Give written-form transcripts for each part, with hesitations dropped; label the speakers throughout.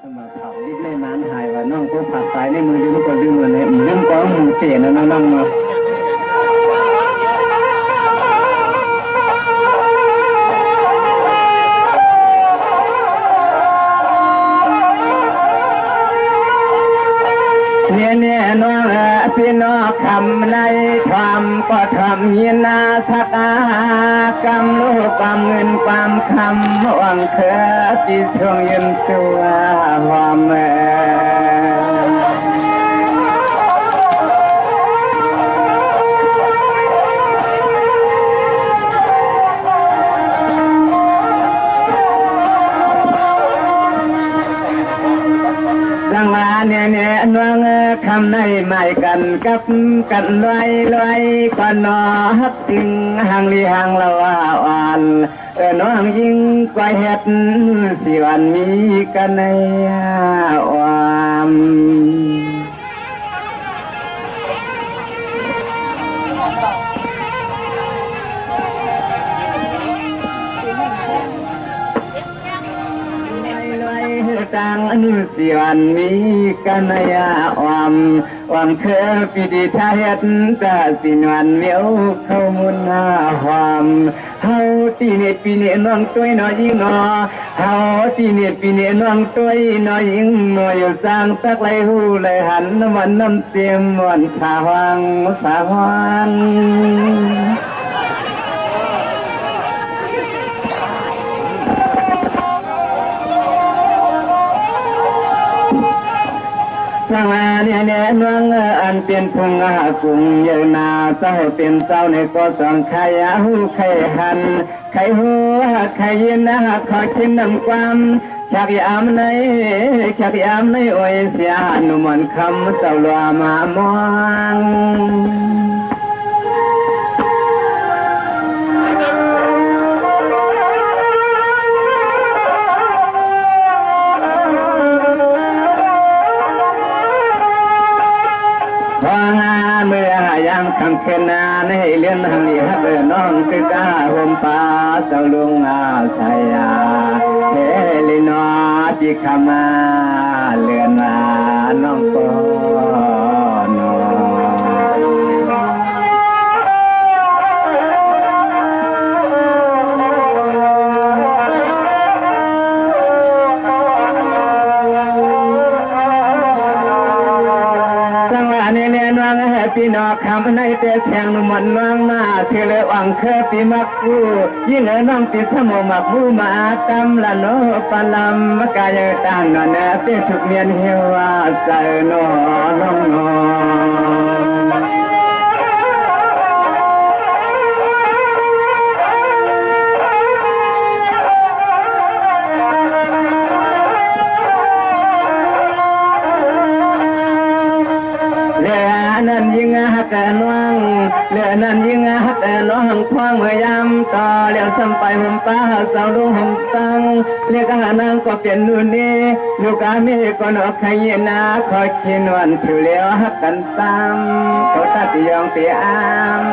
Speaker 1: สมัครข่าวรีบเล่นน้ำหายว่าน้องก็ผักสายในมือดึงก็ดึงเลยดึงก็มือเสียนะน้องมาเนี่ยน้องพี่น้องคำในทำก็ทำยินาชักกำลูกความเงินความคำหวังเธอที่ช่วงยืนตัวความจังหวะเนี่ยน้องคำในใหม่กันกับกันลอยก่อนนอฮักถึงห่างลีห่างละว่าอ่อนน้องยิ่งกว่าเฮ็ดสิวันมีกันในความต่างอันสิวันมีกันยาความเธอปีดีชาเฮ็ดแต่สินวันเมียวเข้ามุนความเฮาตีเนตปีเนน้องตัวน้อยยิ่งนอเฮาตีเนตปีเนน้องตัวน้อยยิ่งนออยู่สร้างตักไหลหูไหลหันน้ำมันน้ำเสียมวันสาวังสาวันสังอาเนี่ยน้องอันเป็นพงกุงเยนาเจ้าเป็นเจ้าในก็สองใครหูใครหันใครหัวใครยินนะขอคิดนำความชักยามในโอยเสียหนุ่มมันคำเจ้าลัวมามองเมื่อยามคำเคนนาในเลี้ยนหังลีฮับน้องคือกาห่มป่าเสาลุงอาสายาเฮลินอจิขมาเลือนมาน้องปอนอพี่น้องคำในเตะแฉงมันน้องมาเชลวังเคยปีมักกูยิ่งน้องปีสมมักบูมาตำละโนปลำมกายตานนนเปทุกเมียนเฮวาใจโนน้องนนั้นยิ่งหักน้องเลือนั้นยิ่งหักน้องควงเมื่อยามต่อเลี้ยวซ้ำไปหุ่มป้าสาวลุงหุ่มตังเรียกหานางก็เปลี่ยนนู่นนี่ลูกอามีก็นอกขยี้นาคอยคิดวันชิวเลี้ยวหักกันตามเขาตัดยองเปียม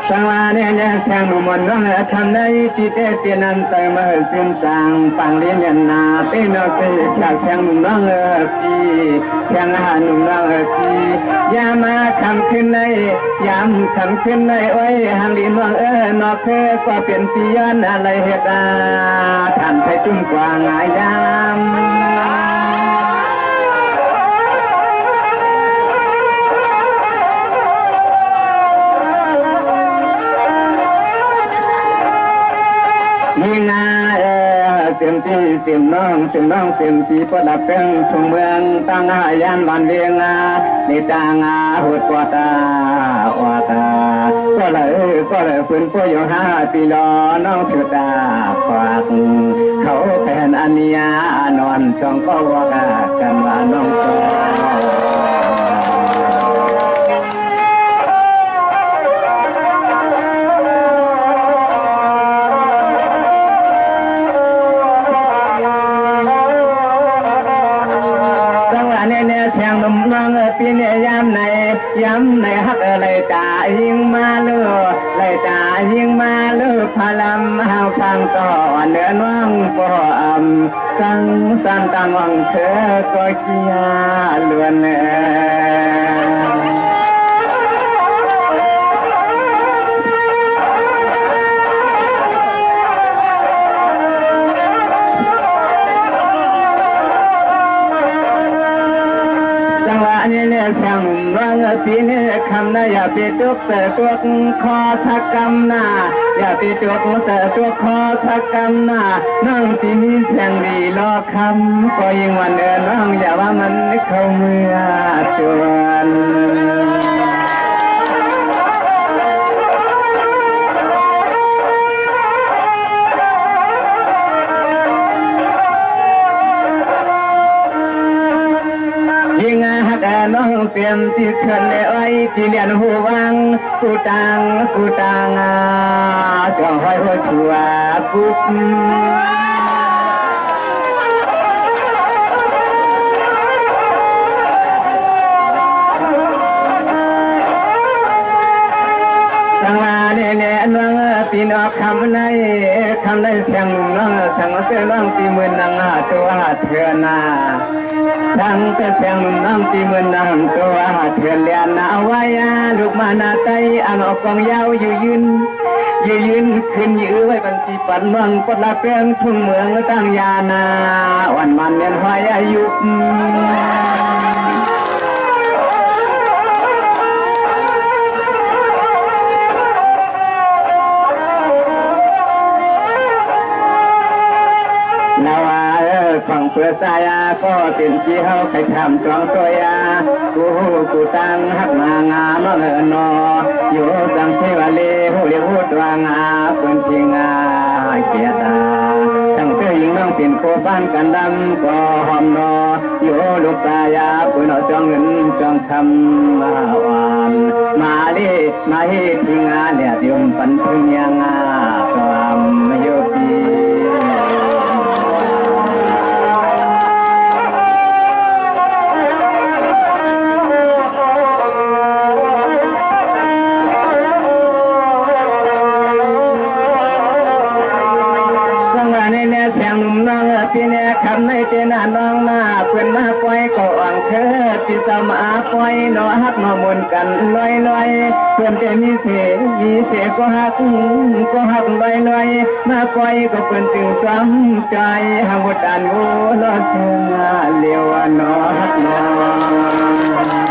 Speaker 1: สังวาเนี่ยช่างหนุ่มน้องทำได้ที่เตเปียนันใจมาสิ้นจางปังเลี้ยนนาเต้นเสียช่างหนุ่มน้องปีช่างหาหนุ่มน้องปียามาคำขึ้นในยามคำขึ้นในโอ้ยหางลีนวังนอกเคยกว่าเป็นปีย้อนอะไรเหตุท่านไปจุ่มกว่างายามเสียมที่เสียมน้องเสียมสีประดับเป็นทุ่งเมืองตั้งหายานบันเลียงในต่างหัวตัวตาก็เลยฟื้นผู้อยู่5 ปีรอน้องสุดาฝากเขาแผ่นอันยานอนช่องก็ว่ากันว่าน้องตัวแช่งนมน้องปีเนียยามใน ย้ำในฮักเลยตายิงมาลูเลยตายิงมาลูพลัมหาฟังต่อเนื้อน้องปอมสังสันตังวังเธอก็เกียล้วนเช่างว่างปีนี้คำน่ะอย่าไปจุกเสือตัวคอชักกำหน้าอย่าไปจุกเสือตัวคอชักกำหน้าน้องที่มีเสียงดีรอคำก็ยิ่งวันเดินน้องอย่าว่ามันเข้าเมื่อจวนน้องเสียมที่เชิญเลยไว้ที่เรียนหูวังกูตังจองห้อยหัวชัวกุ๊บสังวาเนี่ยน้องปีนออกคำในเชียงน้องช่างเสียน้องตีมือนังตัวเถื่อนาช่างจะเชียงน้ำตีมือน้ำตัวเถื่อนเลียนเอาไว้ลูกมาหน้าไตอันออกกองยาวยืนขึ้นยื้อไว้บันทีปันเมืองปดละเพียงทุ่งเมืองตั้งยานาวันมันเมียนหอยอายุฟังเพื่อสายก็เป็นที่เฮาใครทำจองตัวยากูตั้งหักมางามเงินนออยู่สังเทวาลีหูเรียกหูตวางปืนทิงเกียรตาช่างเสื้อหญิงน้องเป็นโคบ้านกันดำก็หอมนออยู่ลูกตายาปืนเอาจองเงินจองคำมาหวานมาดิมาให้ทิ้งเนี่ยยมปันพึ่งยังความโยปีพี่เนี่ยคำในเจน่าน้องมาเพื่อนมาปล่อยก็อ่างเธอที่สมาปล่อยนอฮักมามุนกันลอยเพื่อนจะมีเสียก็ฮักลอยมาปล่อยก็เพื่อนจึงจำใจหาบดานงูลอเสือเลี้ยวนอฮักนอ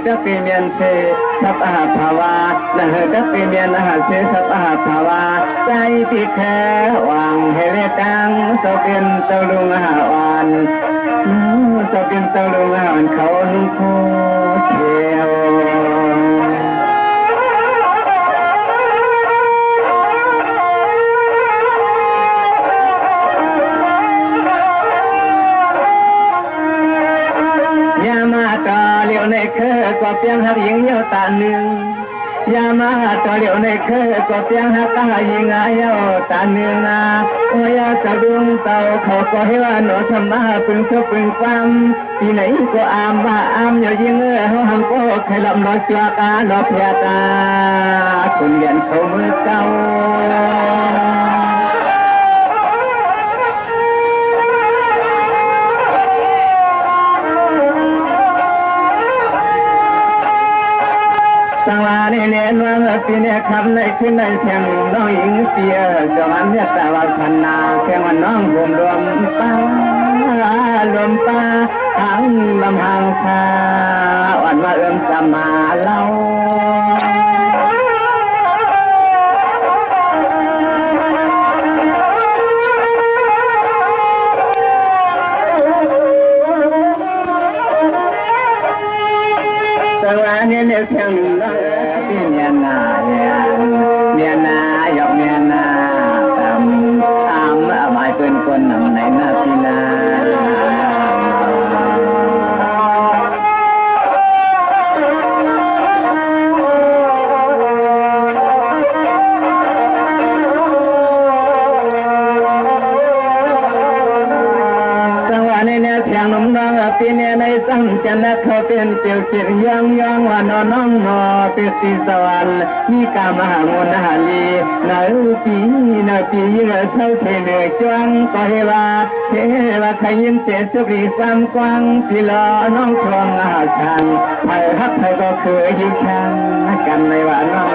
Speaker 1: จะเป็นเมียนเสสัพอาภาวาจะเป็นเมียนเสสัพอาภาวาใจที่แค่วางให้เรียดังเสเป็นเจ้าลุงวันเสเป็นเจ้าลุงวันเขาลุงโคเทียวในเคอก็เพียงหักยิงเยาตาหนึ่งยามาต่อเดียวในเคอก็เพียงหักตายิงเยาตาหนึ่งโอ้ยจะดวงเต่าเขาก็ให้ว่าหนูสมาปึงชอบปึงความปีไหนก็อามว่าอามอย่ายิงเขาหังก็ใครลำรอจัวกาลอเพียตาคนเรียนเขาเมื่อเก่าสังวาเนี่ยน้องปีเนี่ยคำในขึ้นในเชียงน้องหญิงเปียจงอันเนี่ยแต่ว่าพันนาเชียงวันน้องรวมป้าทั้งลำหางชาวันมาสมาเล่าสังวาเนี่ยเชียงน้องปีเนี่ยนาหยอกเนี่ยนาตามหมายเป็นคนนำในนาทีนา นเจียวเกียงยังยังว่านอนน้องนอเตติสวรรค์มีกามหามุนหาลีนาปีระเศร้าเชเนจวงก็เฮวาเทวาขยินเสียจุรีสามกวางปีลอน้องชวงอาชันไทยฮักไทยก็คือยิ่งชังกันในว่าน้อง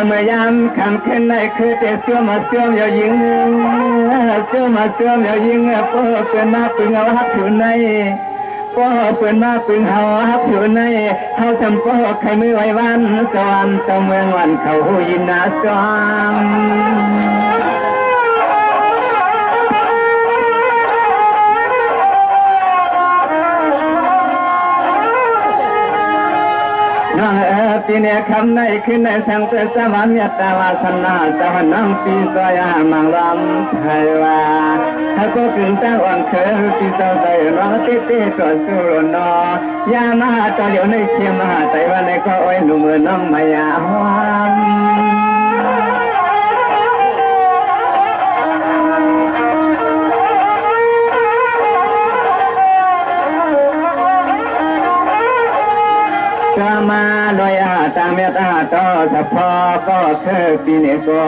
Speaker 1: เมื่อยามคำขึ้นในคือเตะเสื่อมาเสื่อมอย่ายิงเสื่อมาเสื่อมอย่ายิงเปิดเป็นมาปึงเอาฮักถือในก็เปิดมาปึงเอาฮักถือในเขาจำก็ใครมือไว้วันสวรรค์เจ้าเมืองวันเขาหูยินนาจอมน้องปีนี้คำในขึ้นในสังเตสมามยตาวาสนาเจ้าน้องปีสอยมังลำไทยว่าถ้าก็กึ่งตั้งอ่อนเคยปีเจ้าใจร้องเต้ตัวสุรนอยามาต่อเหลียวในเชียงมาใจว่าในก็อ้อยหนุ่มเมือน้องมายาหวามจะมาลอยตามเมตตาต่อสัพพอก็คือปีนี้ก็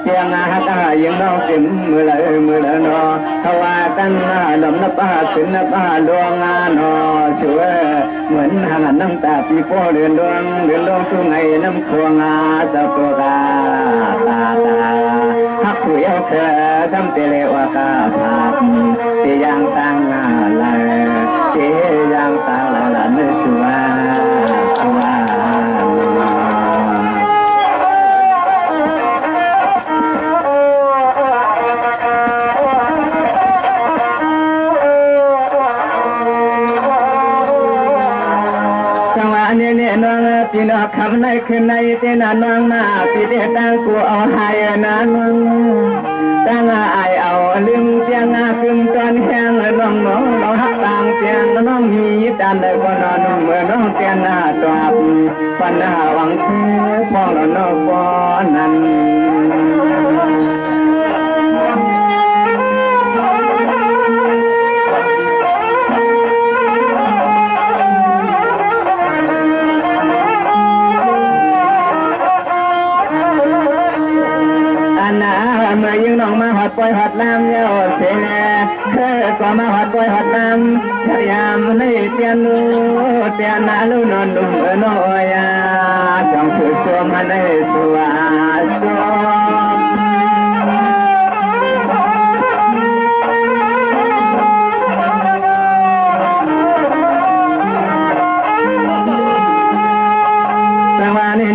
Speaker 1: เพียงหักยังน้องสิมมือละนอเขาว่ากันลมนับขึ้นนับดวงงานอช่วยเหมือนหันน้ำตาปีโป้เดือนดวงตู้ไงน้ำควงสะโพกาตาฮักสวยเอาเธอซ้ำเตเลวกาพับที่ยังตั้งเลยที่ยังตั้งละเนื้อชัวพี่น้องคำในคืนในเจนาน้องมาพี่เด็กตั้งกูเอาหายนาน้องตั้งอายเอาลืมเสียงคืนตอนแห้งน้องเราหักต่างเสียงน้องมีดันได้ก็นอนเมื่อน้องเตียนหน้าตัวปัญหาหวังคือพ้องเราน้องบ่นั้นเมื่อยิ่งน้องมาหอดปล่อยหอดน้ำเยาเสนเคยก็มาหอดปล่อยหอดน้ำพยายามในเตียนนาลูนอนดุมน้อยจองชื่อจวมมาในสวาจวม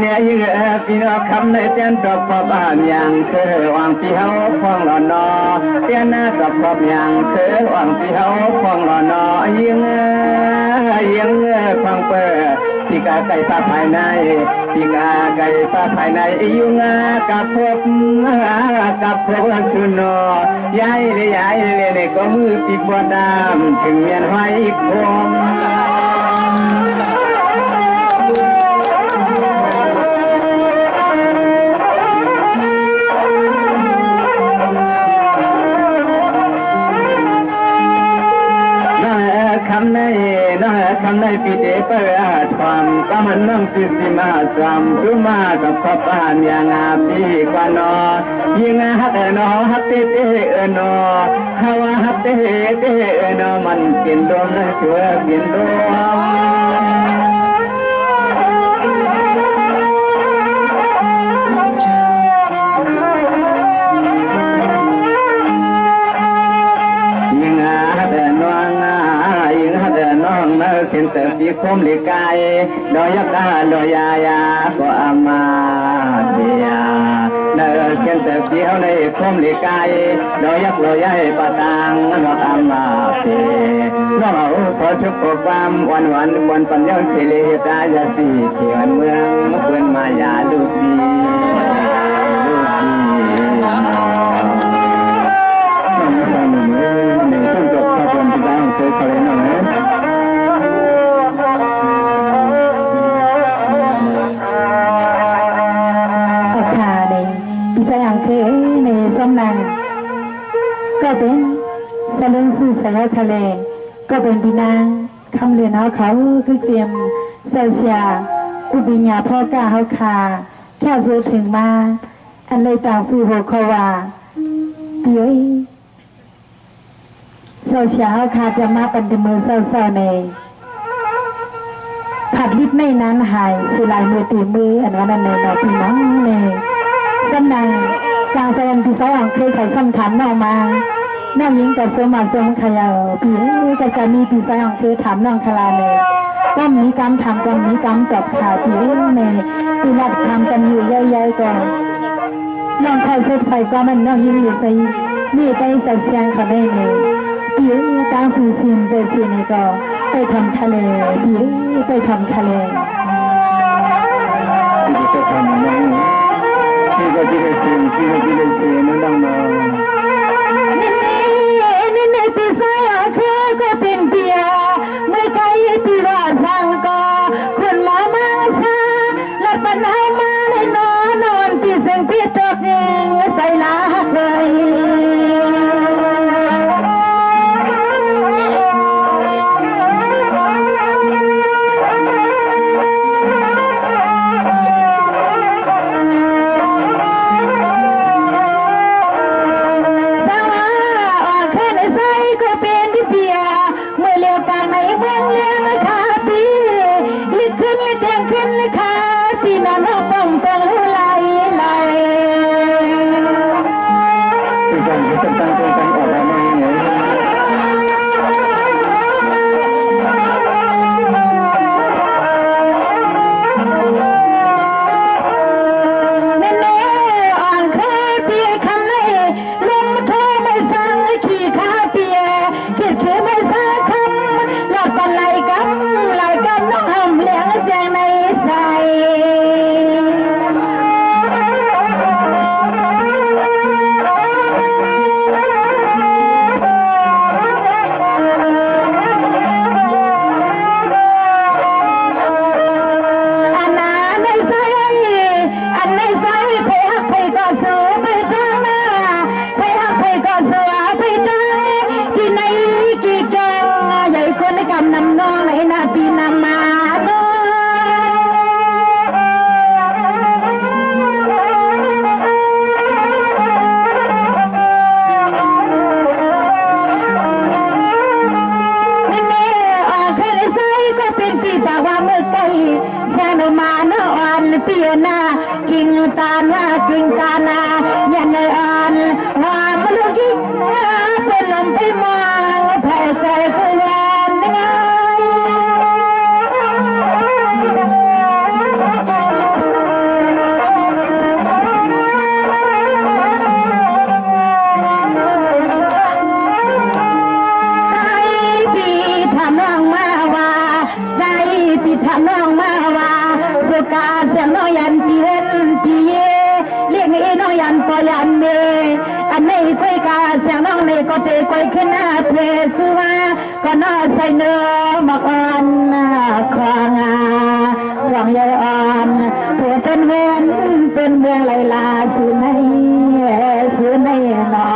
Speaker 1: เนี่ยยิ่งพี่น้องคำในเตียนตบพบอย่างคือวางพี่เฮาฟองหล่อนอเตียนหน้าตบพบอย่างคือวางพี่เฮาฟองหล่อนอยิ่งฟังเปิดพี่กาไก่ฟ้าภายในพี่กาไก่ฟ้าภายในยุ่งกับพบชุนอย้ายเลยก็มือปีบัวดำถึงเมียนไว้คมคำในปีเดเปิดความก็มันน้องสิมาจำคือมากับขบานอย่างปีกว่านอยิ่งฮักนอฮักเตนอฮาวฮักเตนอมันกินดวงช่วยกินดวงเส้นเสปีคมลิกายดอยักษ์ดอยายาก็อามาเดียเดินเส้นเสปีเขาในคมลิกายดอยักษ์ดอยายปะตังนออามาเสน้องเอาขอชุบความวันปัญญาเสลีตายาสีเขียนเมืองเพื่อนมายาลูกดีน้องสาวหนุ่มในต้นจบพระบรมพิธาเคยเขาเลยน้อง
Speaker 2: เป็นสลึงสื่อสายทะเลก็เป็นพี่นางคำเลือนเอาเขาคือเจียมเสียเสียอุบิญญาพ่อกาเขาคาแค่ซื้อถึงมาอันเลยต่างฟูหัวเขาว่าเดี๋ยวเสียเสียเขาคาจะมาปันมือเศร้าๆในผัดลิบไม่นานหายสุลายมือตีมืออันวันนั้นในนอพี่น้องในสำนักกลางแสดงพี่สาวเคยไขซ้ำถามน้องมาน้องยิงกับสมาสมขยาวพี่ก็จะมีพี่สาวเคยถามน้องคลาเลยก็มีกรรมทำกันมีกรรมจับขาพี่ในพี่รักทำกันอยู่ใหญ่ๆก่อนน้องคอยเซฟใส่ก็มันน้องยิงอยู่ใส่มีใจสัตย์เสียงเขาได้เลยพี่กลางสื่อซิมใจเสียในก็ไปทำทะเลพี่ไปทำทะเล
Speaker 1: ที่จะทำน้องที่ก็ที่จะเสียที่ก็ที่จะเสียนั่นน้อง
Speaker 2: นี่พี่สาวคือก็เป็นเบียเมื่อไกลพี่ว่าสังก็คนมามาซาและปัญหามาในนอนพี่เสียงพี่ตกใส่ลาเลยก็เจคอยขึ้นหน้าเพลสุวาก็น่าใส่เนื้อมาอ่อนคลางสองยายอ่อนผัวเป็นเมืองไหลลาสื่อในนอ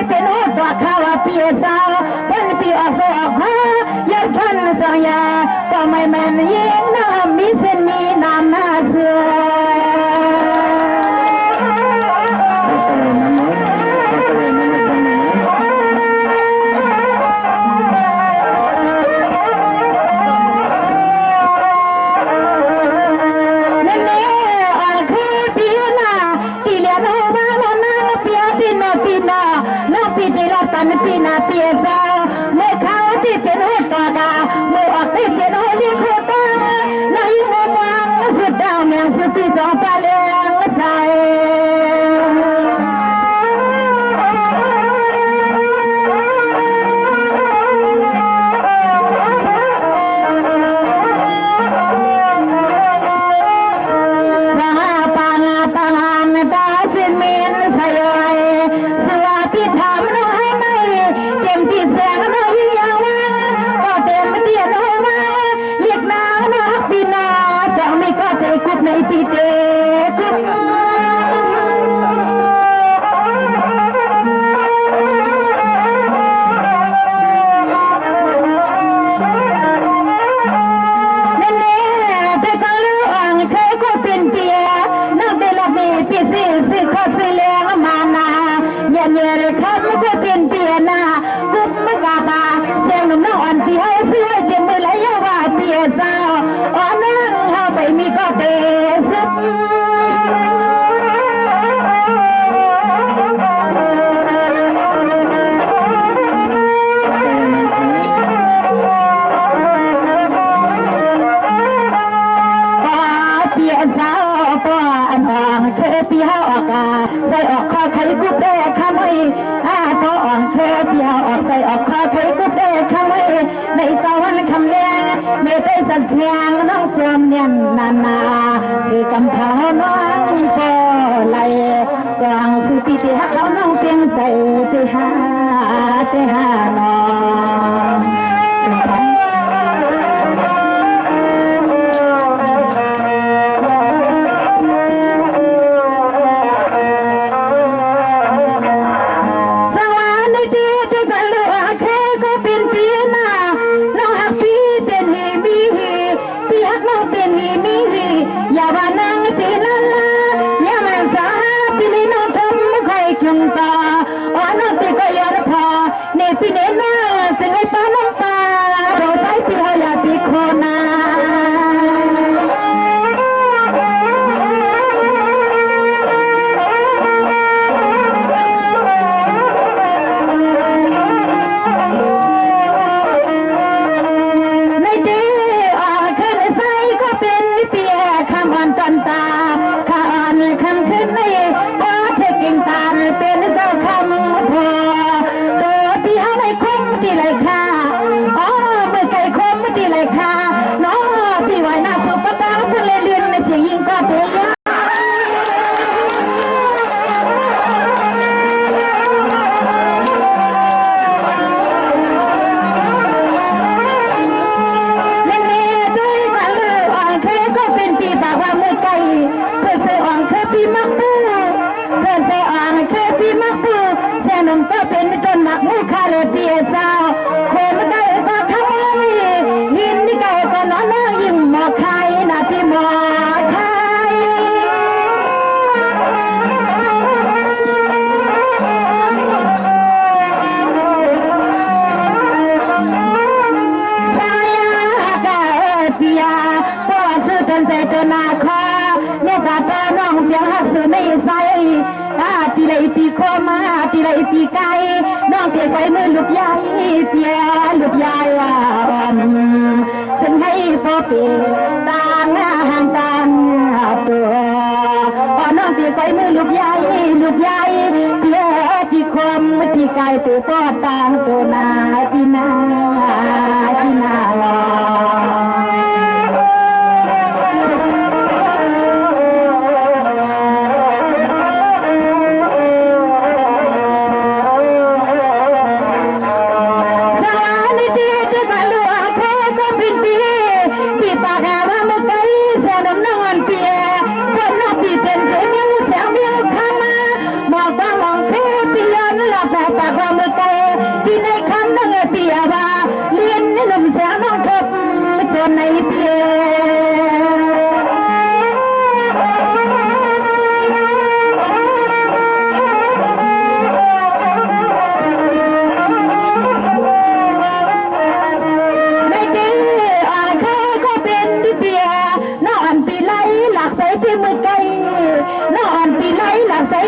Speaker 2: เป็นหัวตัวข้าวเปียสาวเป็นปีออกออกยัดขันสังยาก็ไม่แม่นยิงน้ำมีเส้นมีน้ำหน้าเสือปีนาเปียสาวเมื่อเขาที่เป็นหัวตัวกาเมื่อออกที่เป็นหัวเลี้ยงหัวตาในหัวมังสุดดาวเมียงสุดที่จองปลาเลี้ยงใจน เลยครับไม่ก็เปลี่ยนเปลี่ยนนะกุ๊บไม่กาตาเสียงหนุ่มน้องอ่อนที่ให้เสื้อเก็บมือไหลยาวาเปียสาวอ่อนนั่งเข้าไปมีก็เตะซึบพี่ฮาออกใส่ออกคอไข่กุ๊บเด้ข้ามให้ก็อ่อนเคพี่ฮาออกใส่ออกคอไข่กุ๊บเด้ข้ามให้ในสวรรค์คำเลี้ยงไม่ได้สัญญาน้องสวมเนียนนาคือกำเพาน้องโชไลสว่างสุปีที่ฮักเขาน้องเสียงใส่ที่หาน้องปีไก่น้องเปียไก่มือลูกใหญ่เปียลูกใหญ่ฉันให้พ่อเปียต่างห่างกันตัวน้องเปียไก่มือลูกใหญ่เปียปีคมปีไก่ตัวพ่อต่างตัวนาปีนา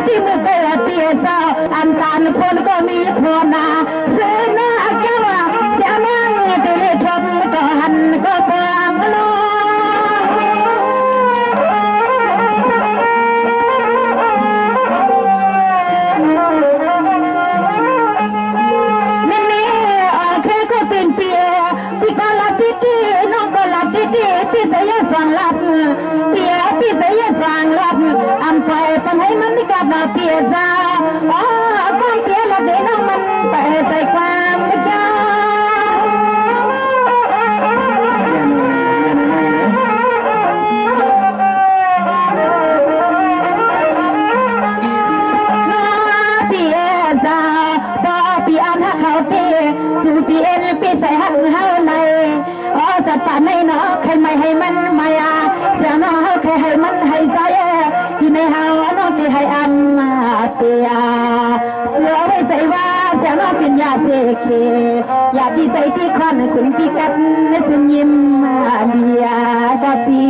Speaker 2: ที่มือเกลือเตียเศร้าอันตานคนก็มีพอนาเสือหน้าแก้วเสียนั่งเตลิทมก็หันก็กวางลงนี่ออกเคยก็เป็นเปียพี่ก็ลับที่น้องก็ลับที่พี่จะยังฟังลับเปียพี่จะยังฟังลับอันไปปันให้มันนี่กับนาเปียซาก้อนเปียละเดี๋ยวน้องมันไปใส่ความไม่ยากเปียซาพอเปียนเขาเตะสู่เปียนปีใส่หันเฮาเลยจัดป่านในเนาะใครไม่ให้มันมายาเสียน้องเฮาใครให้มันให้ใจที่ในเฮาน้องที่ให้อัมเปียเสือ ไม่ใจว่าเสียงน้องเป็นยาเสเคอยากดีใจที่คอนคุณพี่กันในสุญยิ้มเลียดาปี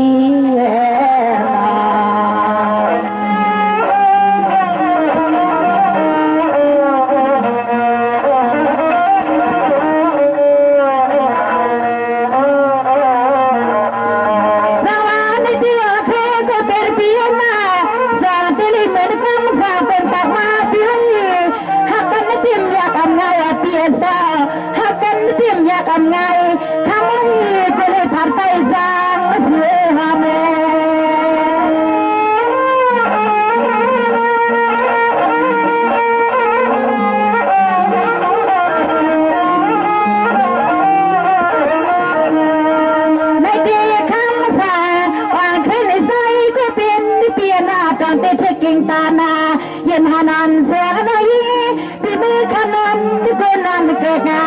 Speaker 2: ไงทำไมก็เลยผ่านไปจางมาเสียหาแม่ในที่คำสาว่างขึ้นในใจก็เป็นเปียนาตอนเตะกิ่งตานาเย็นหานันเสียงน้อยพี่มือขนมที่คนนั้นเกิดงา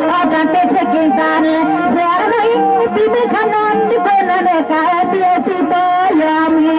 Speaker 2: เอาการเตะกิ่งตาเนี่ยเสียงน้อยพี่มือขนมที่คนนั้นเกิดเปียพี่เบยามี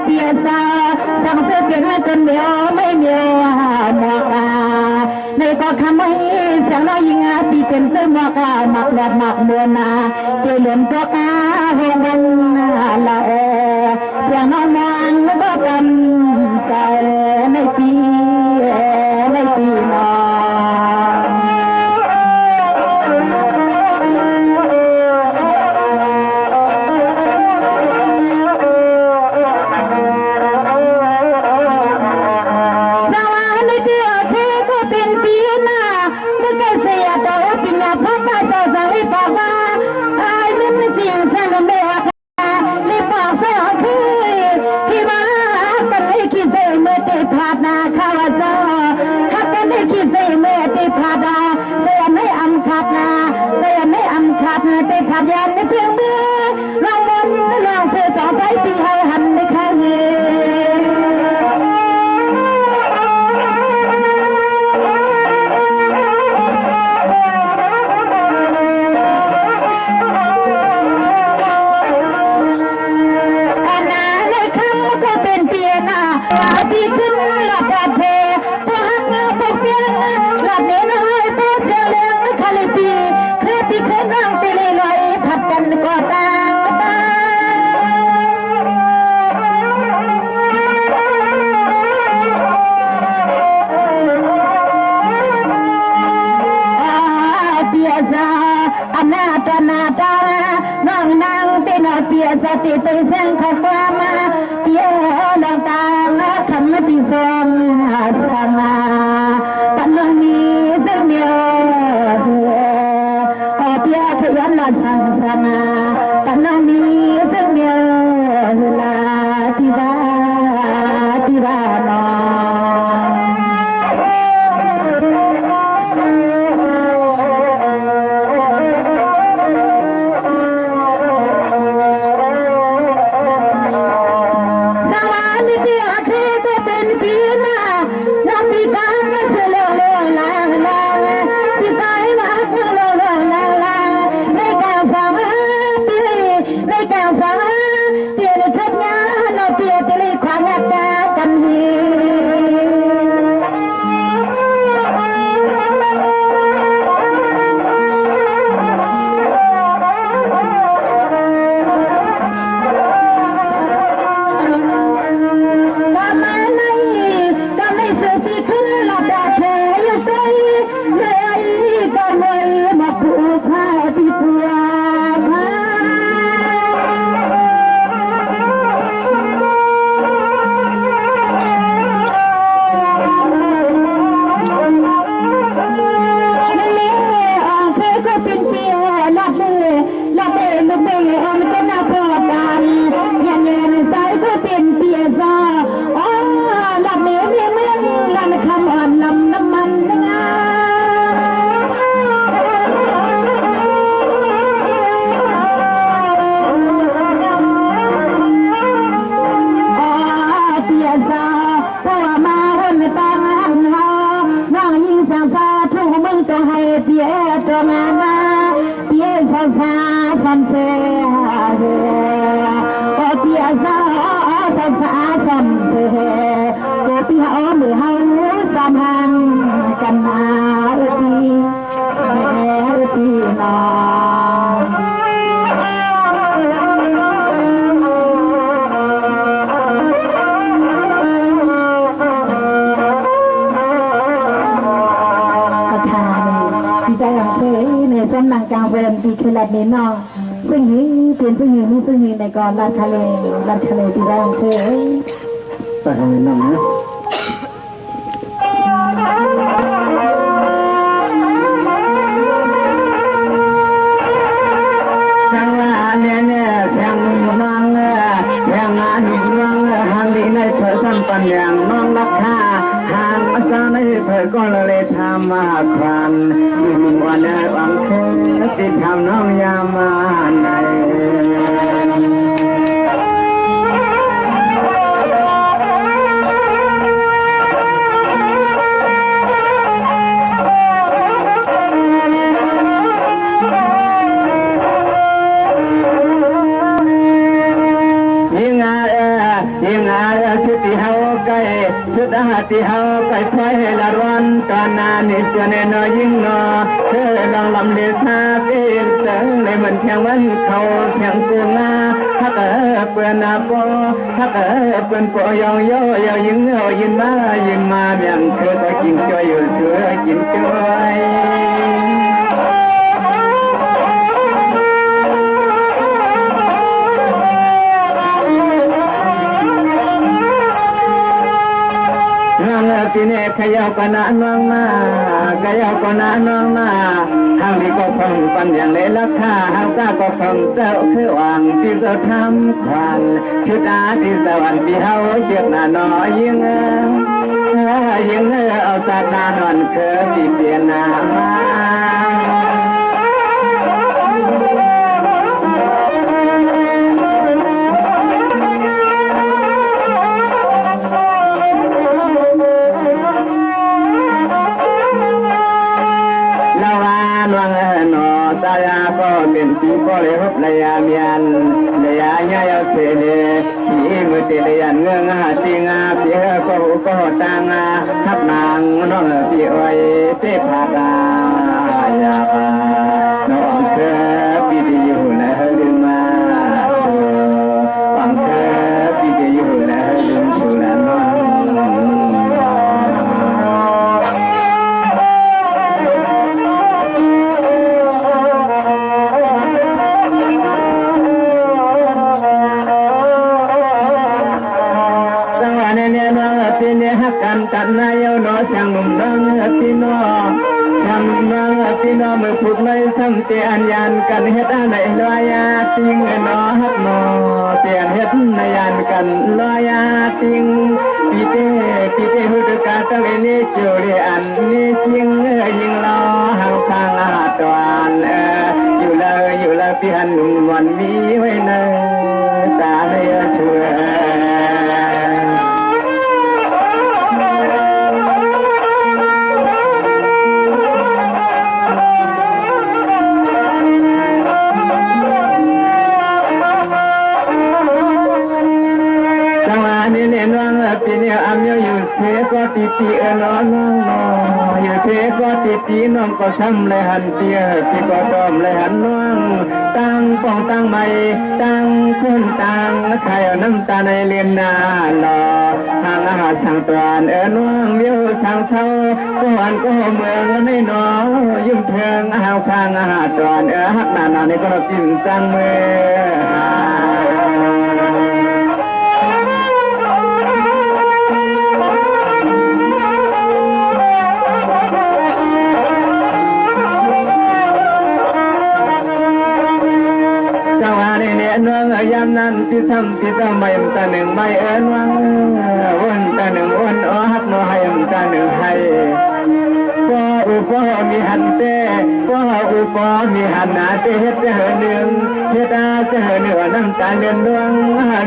Speaker 2: เปียซาสั่งเสื้อเก่งไม่เป็นเมียวไม่เมียวหมอกาในก็คำไม่เสียงน้อยยิงปีเป็นเสื้อหมอกาหมักแหลกหมักบัวนาเกลื่อนตัวกาหงวันละเสียงน้องนางก็กำใจในปีนอยันในเพียงเมื่อลองบนลองเสือจ่อใส่ตีให้หันในข้างเงอาณาในคำก็เป็นเปียนาปีขึ้นหลับดาเทพอหักพกเปียหลับเนื้อน้อยพอเชียงเลี้ยงคาลิปีเคยปีเคยนั่งตีเลยลอยผัดกันก็ตาเปียซาอนาตานาตาน้องนางเตนเปียซาติไปเส้นข้าฟ้ามาเปียดังตาทำไม่ดีสมสังอาปันลนี้เส้นเดียวเปียขยันละสังสังอาปันลนี้เส้นเดียวลาทิดานอก ามเสียก็เปียซาสาสาสัมเสียก็เปียอ้อมหรือเฮาสามหันกันนาอุตีนอสำนักกลางเวรปีคือลัดนี้นอซึ่งนี้เปลี่ยนซึ่งนี้มีซึ่งนี้ในก่อนลัดทะเลปีได้ของเธอไปทางนี้น้องนะช่างว่าเนี่ยช่างน้องช่างงานน้องทางดีในเธอสัมปัญญาน้องรักค่าทางมาซาในเธอก็เลยทำมาควันวันนี้วันเธอติดทำน้องยามาในชุดที่เฮาไก่ชุดอาหารที่เฮาไก่พลอยให้ละวันตอนนานี่เจอในน้อยยิ่งนอเธอลองลำเลียชาเป็นเติงในเหมือนแข่งวันเขาแข่งกูงาถ้าเกิดเปื่อนนาโปถ้าเกิดเปื่อนโปยองโยยยิงยินมาเบี่ยงเธอก็กินจอยอยู่ช่วยกินจอยทีนี้ขยับกันน้องมาขยับกันน้องมาทางนี้ก็ฟังปันอย่างเลยราคาหางตาก็ฟังเจ้าคือหวังที่จะทำควันชุดอาที่สวรรค์ที่เฮาเกียรติหน้าน้อยยิงเอาจากนานอนเคยที่เปลี่ยนหน้ามาตายาก็เป็นปีก็เลยพบระยะเมียนระยะเงาเสียเลยที่มือเตะยันเงื้องาติงาเปียก็ตางาทับนางน้องพี่อ้อยเจ็บผากายาน้องเธอพี่ที่อยู่ในดึงมาฟังเธอพี่ที่อยู่ในดึงสุราน้องกันนายโนช่างนุ่มน้องพี่น้องช่างนุ่มน้องพี่น้องเมื่อพูดไม่ซ้ำเตียนยันกันเฮ็ดอะไรลอยาติงนอฮักนอเตียนเฮ็ดในยันกันลอยาติงปีเตหุดกาตั้งนี้จูเรียนนี้จริงยิงรอหังสร้างอาตวันอยู่เลยพี่หันวันมีไว้ในตาในช่วยปีนี้อามอยู่เชก็ตีน้องอยู่เชก็ตีน้องก็ซ้ำเลยหันเตี้ยพี่ก็ต้อมเลยหันน้องตั้งป้องตั้งใหม่ตั้งคนตั้งใครเอาน้ำตาในเลียนนาหล่อทางอาหารช่างตวนน้องเมียวช่างเช่าก็วันก็เมืองไม่น้องยุ่งเทิงอาหารช่างอาหารตวนฮักนาในก็กินจังเมื่อน้องยามนั้นที่ช้ำที่ต้องไม่ตาหนึ่งไม่วังวันตาหนึ่งวันฮักน้อยตาหนึ่งให้ก็อุปมีหันเต้ก็อุปมีหันนาเต้เฮ็ดเหือหนึ่งเฮ็ดอาเหือเหนือน้ำตาเลือนดวง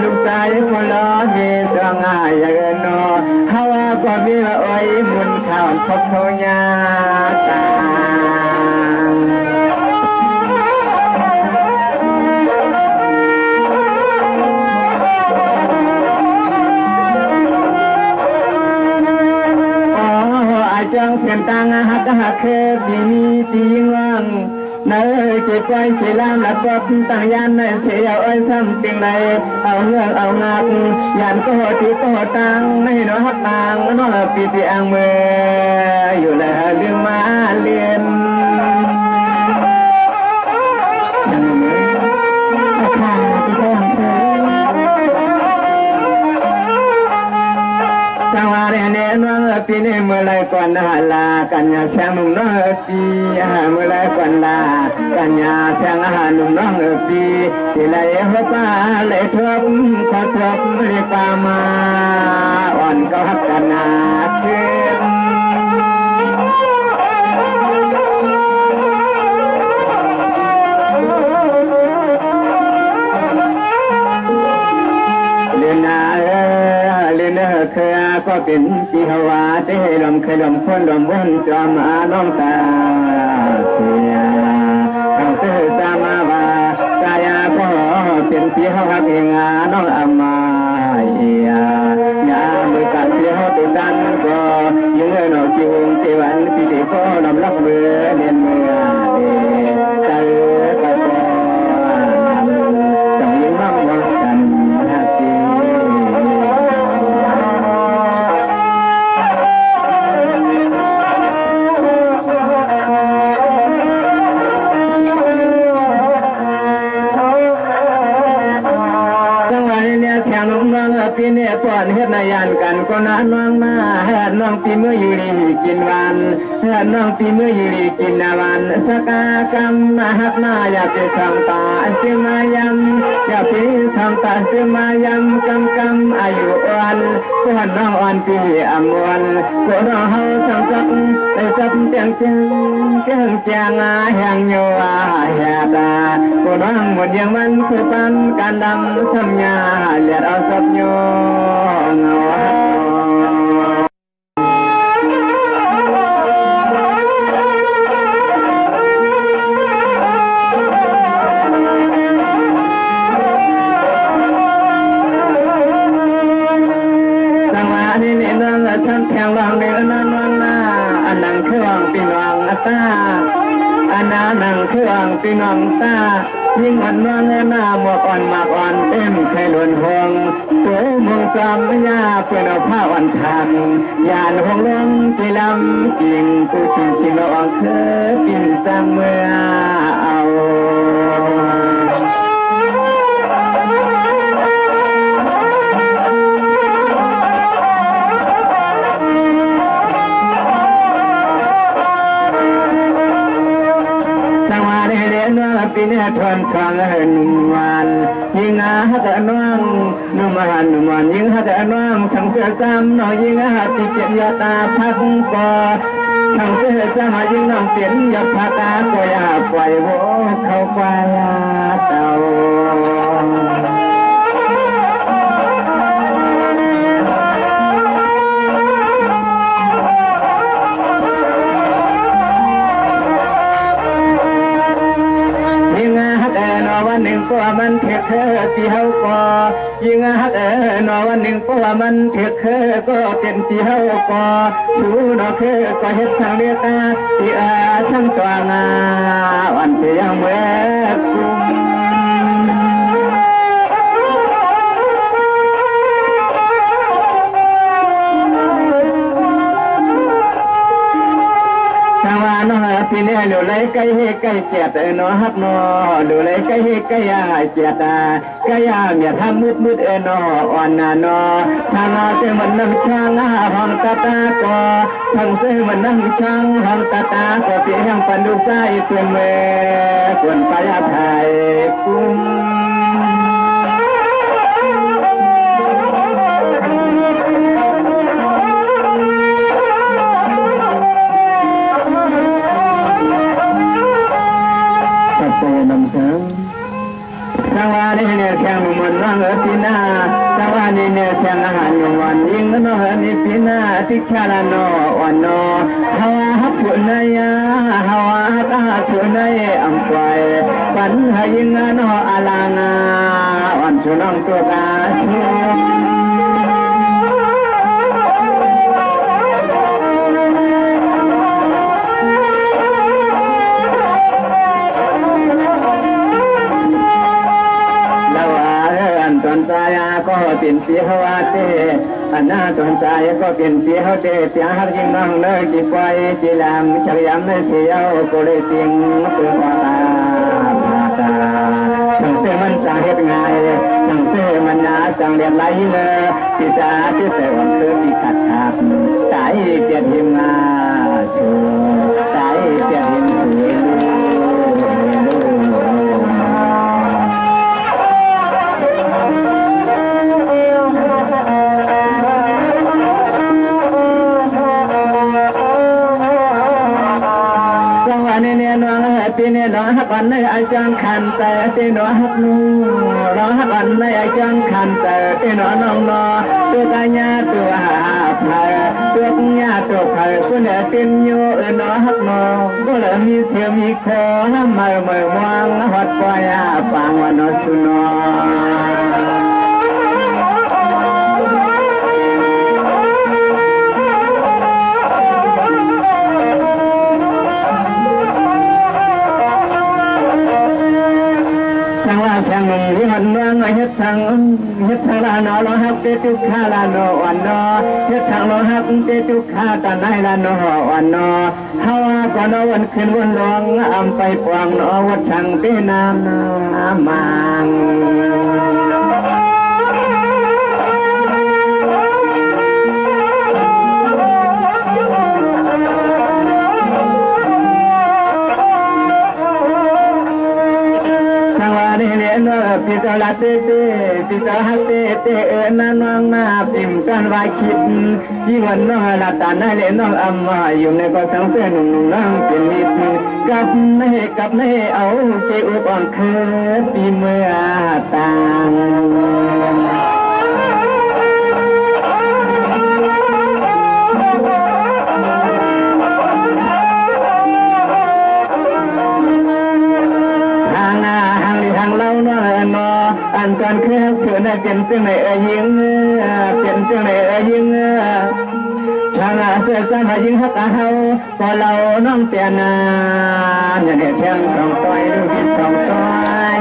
Speaker 2: ลูกชายคนล้อมีสองอายอย่างนอฮาวาก็มีอ้อยมุนข่าวพบเขาญาตา
Speaker 1: จังเสียนตังหักหักเคบีมีตีงังนายเก็บไว้เก็บลามหลับก็ตั้งยันในเสียเอาซ้ำเพียงใดเอาเงื่อนเอางักยันก็ตีก็ตังในน้อยหักตังน้อยปีเสียงเมื่ออยู่แล้วเรื่องมาเรียนช่างเมื่อ
Speaker 2: ค่ะที่ได้ของเธอ
Speaker 1: สังวารีเนน้องปีนี้เมื่อไรก่อนลากันยาแช่งน้องปีเมื่อไรก่อนลากันยาแช่งนุ่มน้องปีที่ไรหัวป้าเลยทบขอทบเลยปามาอ่อนก็หักกันนาเชื่อเคยก็เป็นปีหวาเตลมเคยลมคนลมวนจอมอาน้องตาเสียทางเสือจามาวาตายาก็เป็นปีหวาเพียงอาน้องอามาเอียยาเมื่อกันปีหวาตุดันก็ยืนนอกจิวงเทวันปีเด็กก็ลำลักเมื่อเรียนเมื่อเดใจกระปอนจังยิ่งมั่งวังกันฮักดีปีนี้ป้อนเฮ็ดนายานกันก็น้าน้องมาเฮ็ดน้องปีเมื่ออยู่ดีกินวันเฮ็ดน้องปีเมื่ออยู่ดีกินวันสกากรรมมาหักมาอย่าไปช่างตาจึงมายำอย่าไปช่างตาจึงมายำกำอายุอ่อนป้อนน้องอ่อนปีอมวนก็น้องเฮาสังกัดได้สับเตียงจางแห่งโยแห่ตาก็น้องหมดยังมันคือปันการดำสัญญาเลียดเอาสับโยเงาสังวานี่นี่นั่งฉันแข่งวางเดินนั่นวันหน้าอันนั้นคือวางปีนวางตาอันนั้นคือวางปีนวางตายิ่งอ่อนนวลหน้าหมวกอ่อนมากอ่อนเต็มเคยหล่นห่วงตัวมองจำยาเพื่อนเอาผ้าอ่อนทำยานห่วงลงกีลำกิ่งผู้ชิงชิงเราอ่อนเคยกินจังเมื่อเอาปีนี้ทวนช่างหนุ่มวันยิงฮักน้องนุ่มวันยิงฮักน้องสังเสริมจำน้องยิงฮักติเกียรตาพักก่อสังเสริมจำยิงน้องเปลี่ยนยาพักตาก็อย่าปล่อยโวเข้าไปเต่าวันหนึ่งก็มันเถื่อที่เฮาก็ยิ่งฮักนอวันหนึ่งก็มันเถื่อก็เป็นที่เฮาก็ชูนอก็เฮ็ดทางเลียตาที่ช่างตัวงาวันเสียงเมื่อกุมปีนี้ดูเลยใกล้ใกล้เกียดนอฮักนอดูเลยใกล้ใกล้ยาเกียดใกล้ยาเมียทำมืดนออ่อนนอช่างเจ้ามันน้ำช่างห้องตาก็ช่างเสื้อมันน้ำช่างห้องตาก็เพียงปันดูใจเพื่อนเมื่อควรไปไทยกุ้งสังวานีเนี่ยเชียงมันรังปีนาสังวานีเนี่ยเชียงอาหารวันยิงนอนี่ปีนาติชาลานอวันนอฮาวาฮักสุนัยฮาวาฮักสุนัยอัมไกปันหายิงนออาลางาวันสุนังตัวกาชู เป็นเสียว่าเตอันหน้าตนใจก็เป็นเสียเตเสียหักยิ่งน้องเลิกจีไปจีลามจักยามไม่เสียวก็เลยเตียงเปิดวาตาตาช่างเสื้อมันจะเฮ็ดไงช่างเสื้อมันนาช่างเรียบไหลเลยที่ตาที่เสือวันคือปีขัดขาดใจเปียดหิมมาชูใจเปียดหิมชูปีนี้น้องฮักอันในอาจารย์ขันแต่ตีน้องฮักนูน้องฮักอันในอาจารย์ขันแต่ตีน้องน้องนอตัวกายาตัวหาไผ่ตัวญาตัวไผ่คนเดียเป็นอยู่น้องฮักนอก็เลยมีเชื่อมีคอน้ำมือมือมองหัดปล่อยฟังวันนอสุนอช่างวิหันเมืองเฮ็ดช่างลาโนเราฮักเตตุขาลาโนวันนอเฮ็ดช่างเราฮักเตตุขาตาไนลาโนวันนอเฮาก่อนวันขึ้นวันร้องอำไปปวงนอวัดช่างเตน้ำมังปีเตลาเตเตปีเตฮัตเตเตนันน้องมาปิมกันวาคิดยิ่งวันน้องลาตาหน้าเลน้องอัมมาอยู่ในก็สังเสนนุ่งน้องเป็นมิตรกับไม่เอาเกอุปองเคยปีเมื่อตางอันกันคือเชื่อในเป็นเสียงในยิงเป็นเสียงในยิงช่างเสือสามยิงฮักเฮาพอเราน้องเตียนาเนี่ยเชียงสองต้อยดูพิสองต้อย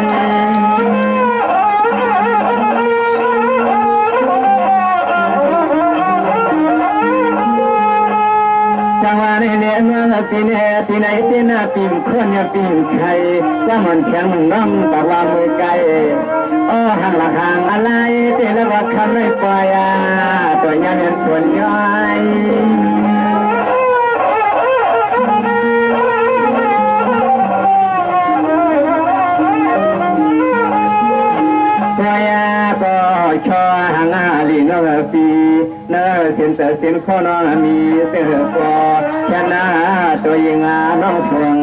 Speaker 1: ช่างว่าในเลี้ยงปีนี้ปีไหนปีหน้าปีมคนเนี่ยปีมใครจะมันเชียงน้องแต่ว่ามือไกลโอ้ห่างละห่างอะไรเตละว่าคำไม่ปล่อยตัวยังเป็นส่วนย่อยปล่อยก็ชอห่างลีนอปีเนอเส้นแต่เส้นข้อนอมีเสือปอแค่นาตัวยิงน้องช่วง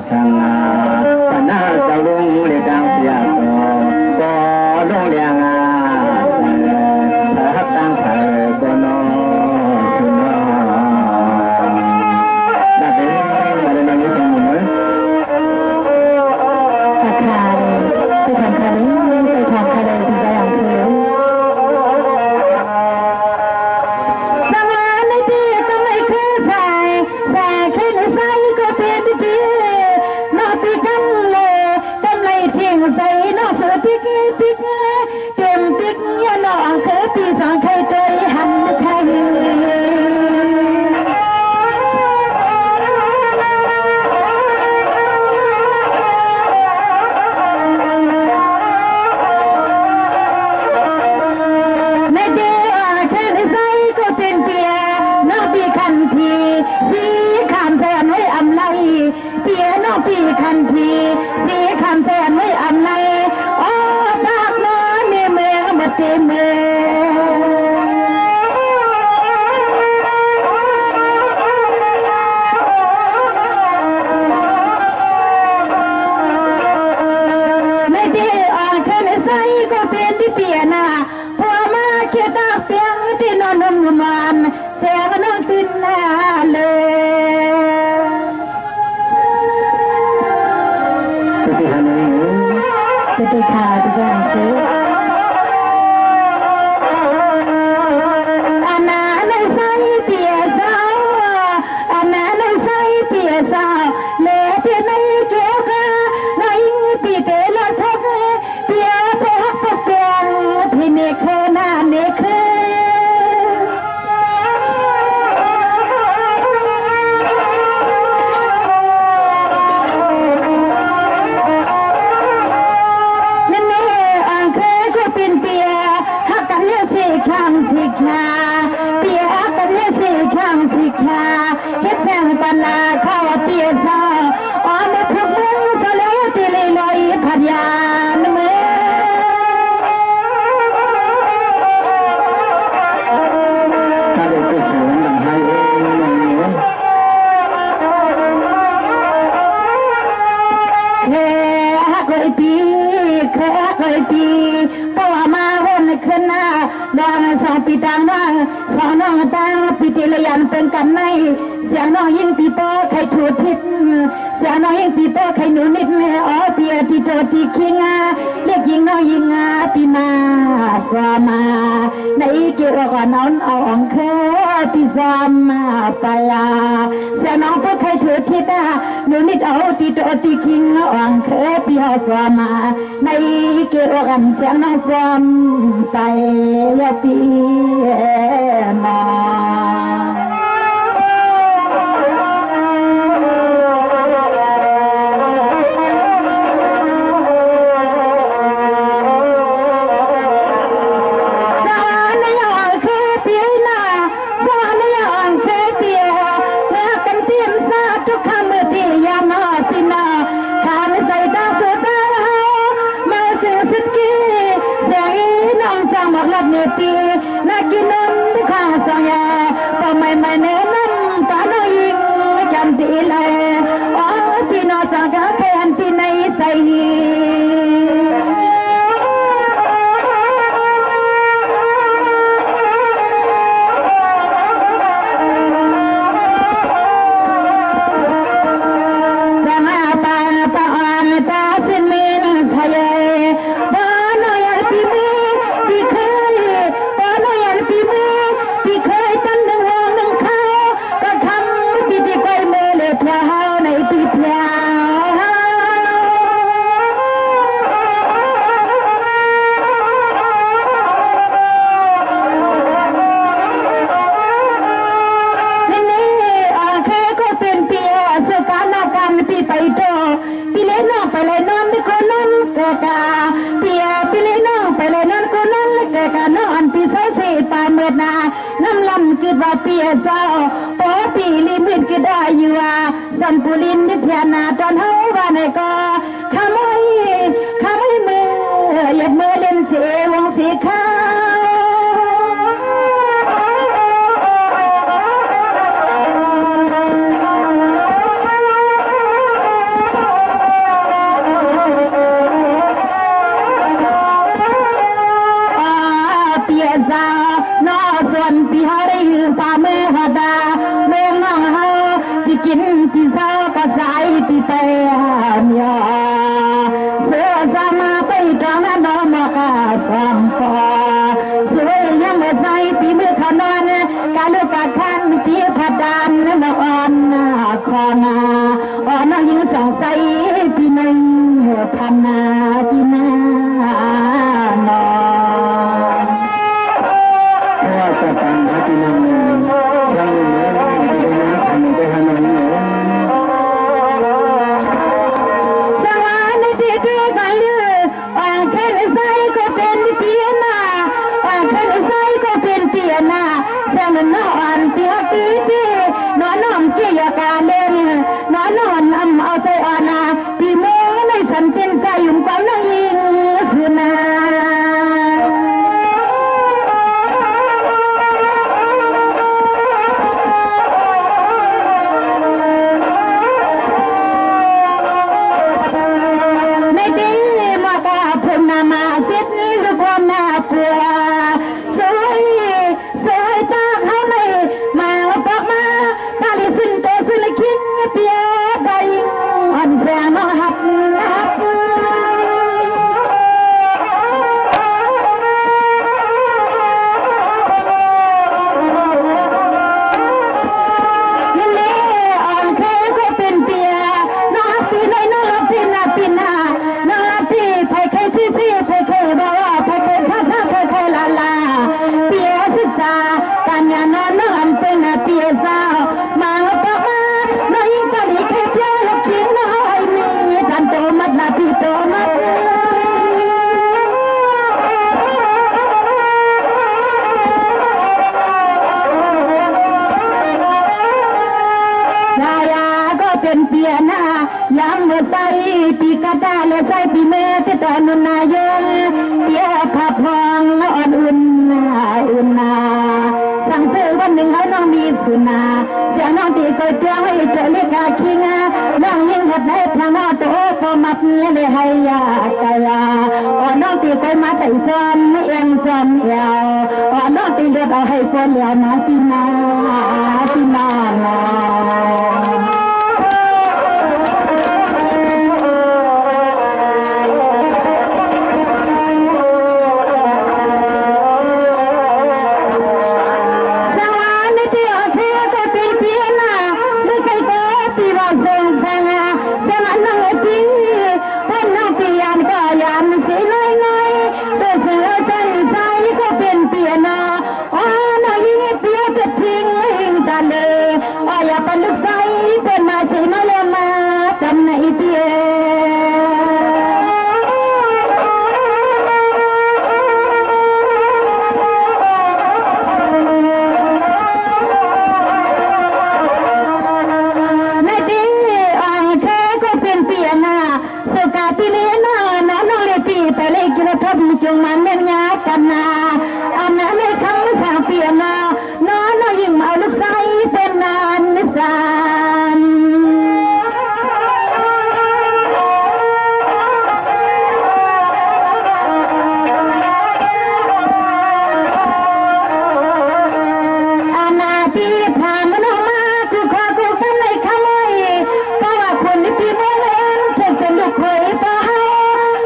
Speaker 1: ช่างปัญหาจะลุงเรียกดังเสียก็ลงเลียงฮักตั้งไผ่ก็นอสุนอได้เป็นอะไรแบบนี้ใช่ไหม
Speaker 2: ราคาไปทำคาเลไปทำคาเลที่ใจอย่างเธอสวรรค์ในที่ก็ไม่เคยใส่ขึ้นใส่ก็เปลี่ยนที่เปลี่ยนนอปีกันเลยกำไรเที่ยงใส่นอเสือติ๊กเต็มติ๊กยันนอเคยปีสองเคยเตยหันใครปีคันทีสีคำแสนไว้อำไลโอ้ตากน้อยเมย์มาเต็มเมในที่อ่อนแค่ในใสก็เป็นที่เปียนาพอมาเขียตาเปียงที่นอนนมมันแสงนอนตื่นหน้าเลยส แค่เฮ็ดแซงปันลาเข้าเปียซาอ๋อมาพวกมึงสะแล้วตีเลยลอยพัดยานเมื่อ
Speaker 1: ถ้าเด็กผู้สูงดังให้เอง
Speaker 2: เคยปีเพราะว่ามาวนขึ้นหน้าดองสองปีต่างน้องสองน้องต่างปีที่ละยันเป็นกันในเสียงน้องยิ่งปีโป้ใครถูกทิศเสียงน้องยิ่งปีโป้ใครหนูนิดแม่อ๋อเปียที่โตที่คิงเรียกยิงน้องยิงปีมาสวามาในเกี่ยวกับน้องเอาองเคปีสวามาไปเสียงน้องก็ใครถูกทิศหนูนิดเอาที่โตที่คิงองเคปีหาสวามาในเกี่ยวกับเสียงน้องสวามใส่ยาปีมาปีนักกินน้ำข้าวสอยต่อไม่เน้นตาโนยิงจำตีเลยอ๋อพี่น้องจากแค่นที่ในใจน้ำลำคือว่าเปียเจ้าปอปีลิมิตก็ได้อยู่ว่าสันปุลินนิทยานาตอนเฮาว่าในก็ขโมยมือหยับมือเล่นเสียวงสีขาวเปียเจ้าส่วนปีหาได้ยืมป่าเมื่อหาดาเมื่อน้องเฮาที่กินที่เศร้าก็ใส่ที่ไปเมียเสือสามาไปตรงนั้นน้องมากาสัมปอสวยยังไม่ใส่ปีมือขนอนกาลูกกาขันปีพัดดันมาอ่อนคอนาอ่อนยิงสองใส่ปีหนึ่งพันนาปีหน้านอ
Speaker 1: จะฟังพระที่นั่งช่างเหนือที่นั่งทำไปหาหนังเหนือ
Speaker 2: สวรรค์ที่ดูกันเลยอ่างแค่ใส่ก็เป็นเปียนาอ่างแค่ใส่ก็เป็นเปียนาเสียงนอนเปียปีปีนอนน้อมเกี่ยกาเล่นนอนเอาใจอ่อนปีเมื่อในสันเป็นใจยุ่งความน้องยิงสุนามาเสียด้วยความน่าเบื่อสวยตาเขาเลยมาปะมาตาลิสินโตสิลคิงเปียใบอ่อนแสงน้องหักนี่อ่อนแค่ก็เป็นเปียน้องปีเลยน้องปีนาปีนาน้องปีไผ่ไข่ซีไผ่ไข่บ่าวไผ่ไข่ข้าไผ่ไข่ลาลาเปียสิตาการยานอนน้องเป็นเปียสาวมาปะมาน้องยิงกะเลี สายาก็เป็นเปียนายามเมื่อใส่ปีกระดาและใส่ปีเมติตอนุนายงเปียขับพองอ่อนอุ่นอุ่นนาสั่งซื้อวันหนึ่งให้น้องมีสุนาเสียน้องตีก็เจ้าให้เจอเล็กอาคิงน้องยิ่งหัดได้ทางน้อโตก็มัดเลยให้ยากายาอ่อนน้องตีก็มาแต่ซ้อนไม่เอ็งซ้อนยาวอ่อนน้องตีเลือดเอาให้คนเหลียวนะปีนาปีนาจงมันเมียนยากันนาอันนั้นไม่คำสาเปียนาน้อน้อยิ่งเอาลูกไส้เป็นนานนิสานอาณาพี่พามันออกมาคือข้ากูกันในขโมยเพราะว่าคนที่พี่เมื่อเล่นเธอเป็นลูกเคยป้า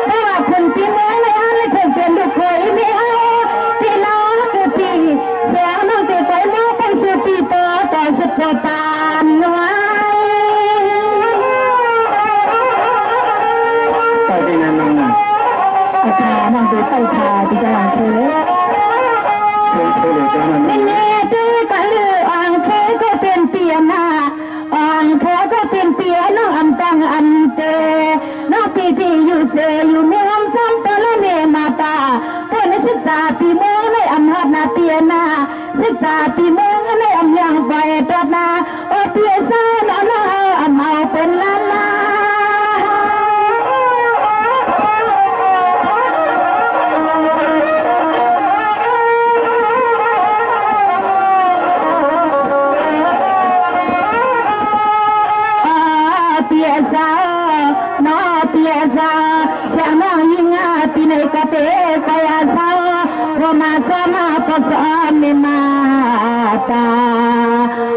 Speaker 2: เพราะว่าคนที่เมื่อเล่นเธอเป็นลูกเคยไม่เอาที่ล้อคือพี่เสียงน้องตีไปมองไปสู่ปีโตต่อสุดโจตานไว้
Speaker 1: ไปที่นั่นน้องนะ
Speaker 2: อาจารย์น้องตีไปทาที่จะหลังเธอ
Speaker 1: ช่วยเลยจ้ามัน
Speaker 2: นี่นี่ตีกันเลยอ่างเคก็เป็นเปียนาอ่างเคก็เป็นเปียน้องอันตังอันเตน้องพี่พี่อยู่เสอยู่เมียมซ้ำตะละเมมาตาเพื่อนศึกษาปีเมืองในอำนาจนาเปียนาศึกษาปีเมืองในอำยังไฟตรวจนาโอเปียซาดานาอำเอาเป็นล้านนาเปียซาน้อเปียซาเสียน้องยิ่งปีในกะเตกายาซาโรมาสมาปสอนเนมาตา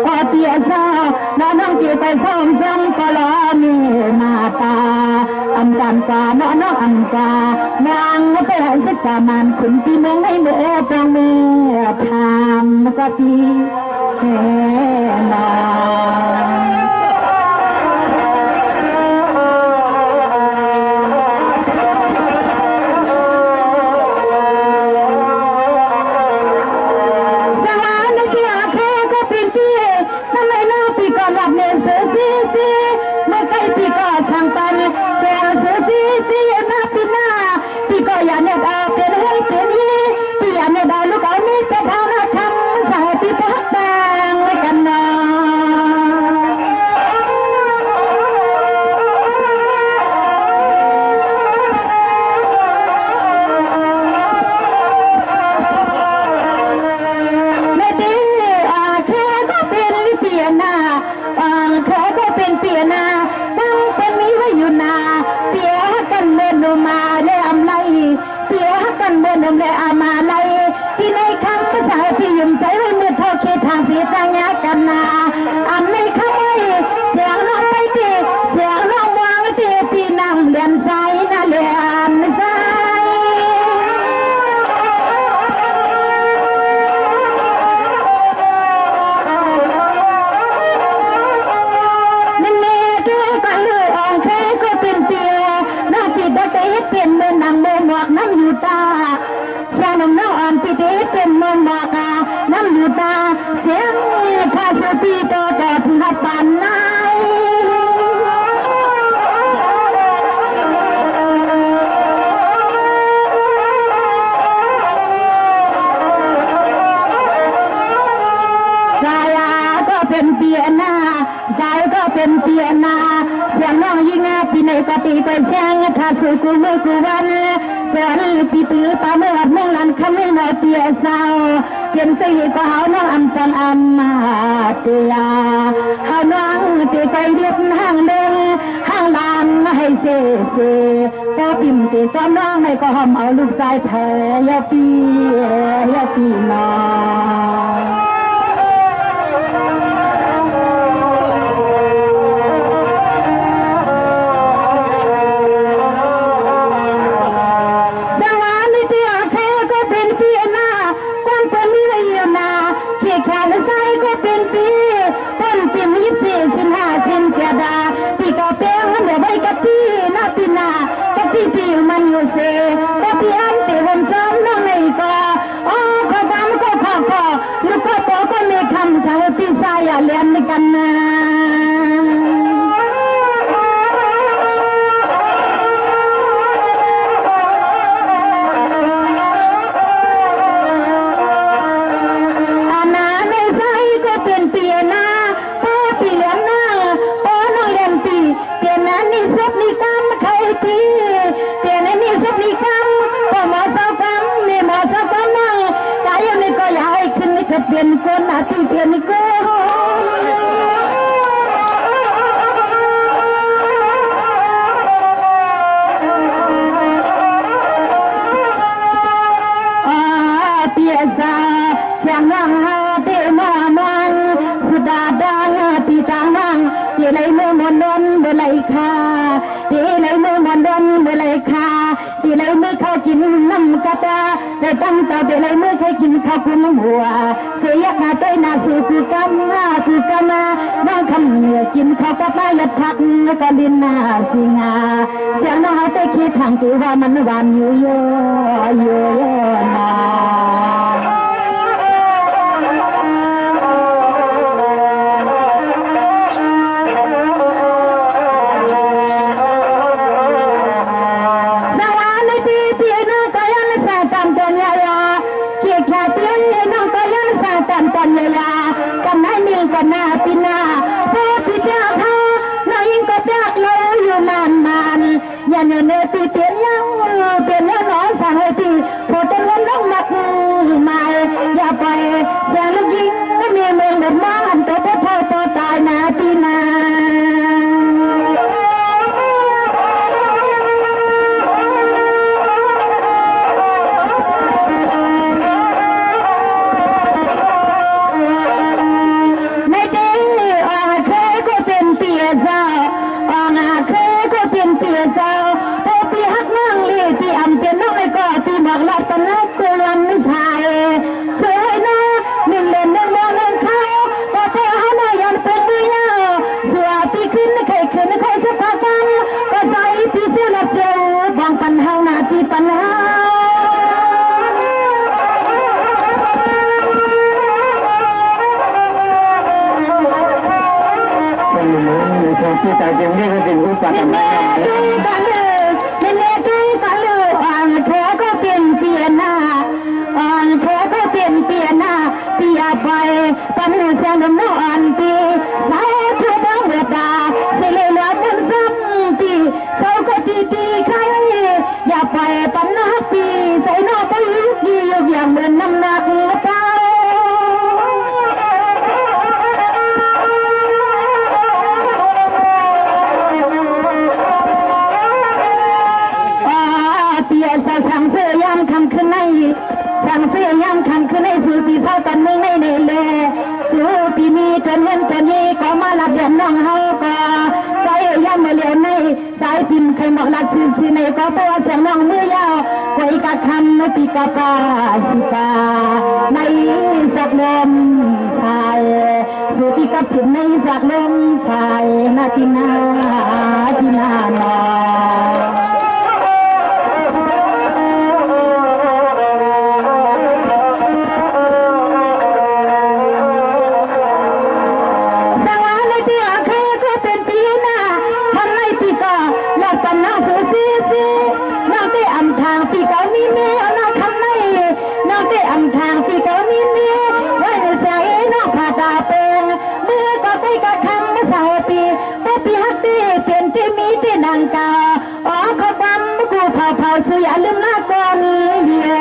Speaker 2: โอเปียซาน้องตีไปซ้อมซ้ำก็ล้อเนมาตาอันกันกาน้องอันกานางไปให้ศึกษามันขุนปีเมืองให้เมื่อจงเมื่อทำก็ปีเฮนาเป็นมนบอกน้ำอยู่ตาเสียงข้าสุตีโตแต่ถึงปานไหนสายาก็เป็นเปีย นาสายก็เป็นเปียนาเสียงน้องยิ่งปีในกติไปเสียงถ้าสู่กูมือกูวันเสียงปีตือปาเมื่อเมื่อลันคำไม่นอเตียเศร้าเกียนสีก็เฮาน้องอำจังอำมาเตียเฮาน้องตีไปเรียบห้างเด้งห้างลางให้เซ่เซ่พอปิ่มตีซ้อมน้องให้ก็หอมเอาลูกชายแพ้ยาปีน้องปีมันอยู่เซ่ก็พี่อันตีวันจอมน้องในก็อ๋อข้าบ้านก็ข้าก็ลูกก็โตก็มีคำสั่งพี่สายเลี้ยงกันนะอาณาในใจก็เป็นเปียนาพ่อปีเลี้ยงนาพ่อน้องเลี้ยงปีเปียนานี่ซบนี่กำใครปีเปียนานี่ซบนี่กำพ่อหมอสาวกำแม่หมอสาวกำนั่งใจยังนี่ก็อยากให้ขึ้นนี่ก็เปลี่ยนคนอาที่เปลี่ยนนี่ก็เปียซาเสียงนั่งเตมามังสุดาดังปีตามังเยเลยเมื่อมนดนเมื่อไรค่ะเยเลยเมื่อมนดนเมื่อไรค่ะเยเลยเมื่อเขากินน้ำกะตาได้ตั้งแต่เยเลยเมื่อเคยกินข้าวคุ้มหัวเสียหน้าต้อยหน้าสูคือกำน้องคำเหนือกินข้าวกับมาหยัดพักแล้วก็ลิ้นหน้าสิงาเสียงน้องเตะคิดทางตัวว่ามันหวานอยู่เยอะนาอย่าเนื้อตีเปลี่ยนยังเปลี่ยนยังหนอสั่งให้ตีโผล่ต้นวันลงมักใหม่อย่าไปเสียงลูกยิงก็มีเมืองเดินมาหันตัวพ่อพ่อตัวตายนาปีนาในเดย์อาเคก็เป็นเปียเจ้าอาเคก็เป็นเปียเจ้าบอกลาตนะเตือนสายสวยนะหนึ่งเล่นหนึ่งมองหนึ่งเขาก็เธอหาหน้ายันเป็นมือยาวสวยปีขึ้นใครขึ้นใครสักกันก็ใส่ปีเสียละเจ้าบางปัญหาหน้าที่ปัญหาส่วนหนึ่งในส่วนที่แต่ยังไม่ได้เป็นอุปสรรคอะไรไปปันเสียงน้ำนอนปีสาวเพื่อดาวเวดาเสียเลยเหลือบนซ้ำปีสาวก็ตีใครอย่าไปปันนักปีใส่นอกไปยี่ยกอย่างเหมือนน้ำหนักเก้าเปียสาวสั่งเสื้อยามคำขึ้นในสั่งเสียย่ำคำขึ้นในสู่ปีเศร้าตันเมืองในเลสู่ปีมีเกินเห็นเกินยี่ก็มาหลับเดือนน้องเฮาก็สายย่ำมาเลี้ยวในสายพิมพ์ใครหมอกหลัดซีในก็เพราะว่าเสียงน้องมือยาวไว้กะคำในปีกะปาสิกาในสักลมสายสู่ปีกับสิบในสักลมสายนาทีนานา ก งกาอ๋อขอบำกูเผาสุยอย่าลืมหน้าก่อนเดีย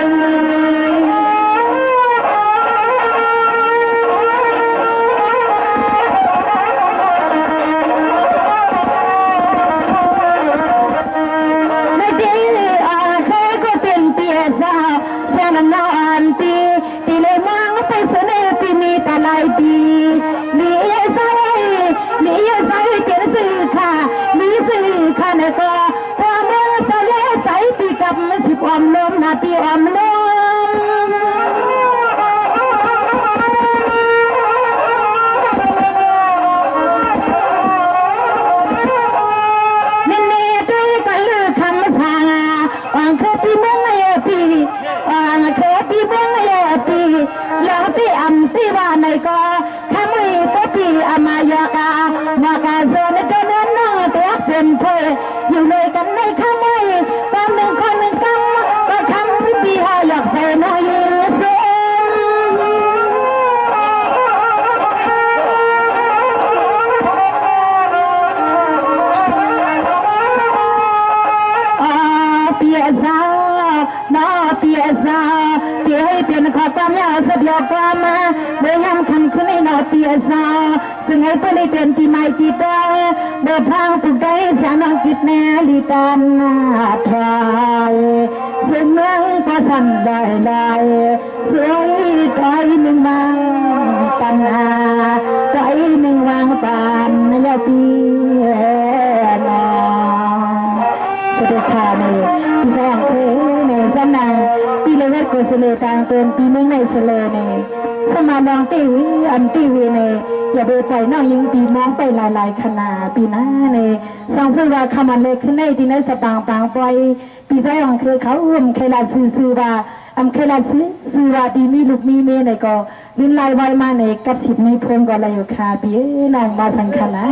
Speaker 2: วความลมนาทีความลมนี่นี่ด้วยกันลือคำสั่งวังเคยปีเมืองไอ้ปีวังเคยปีเมืองไอ้ปีแล้วปีอัมปีว่าในก็ขโมยก็ปีอามายากามากาโซนเดินน้องเตียเป็นเพยอยู่เลยกันในขโมยตามหนึ่งคนหนึ่งกำก็ทำที่ปีหาอยากใส่น้อยเส้นเปียซาน้าเปียซาเปียให้เป็นข้อความยาวสบยกความมาเมื่อยามคำคืนในน้าเปียซาซึ่งให้เพื่อนเป็นที่ไม่กี่ตัวเดินทางถูกได้เสียน้องคิดแน่ลีกันทายซึ่งเมืองก็สั่นได้ลายสวยใจหนึ่งบางปันนาใจหนึ่งวางปานยาปีนอสวัสดีค่ะในพี่แสงเพลงในสนางปีเลเวตโกสเลตางเป็นปีเมืองในสเลในสมาดองตีวีอันตีวีในอย่าไปปล่อยน้องยิงปีมองไปหลายๆขนาปีหน้าในสองสื่อว่าคำมันเล็กขึ้นในที่นั้นสปางปางปล่อยปีแสงคือเขาเคยลาซื้อว่าเคยลาซื้อว่าปีมีลูกมีเมย์ในก็ลินลายไว้มาในกับสิบมีพงก็เลยอยู่ค่ะปีน้องมาสังขนะ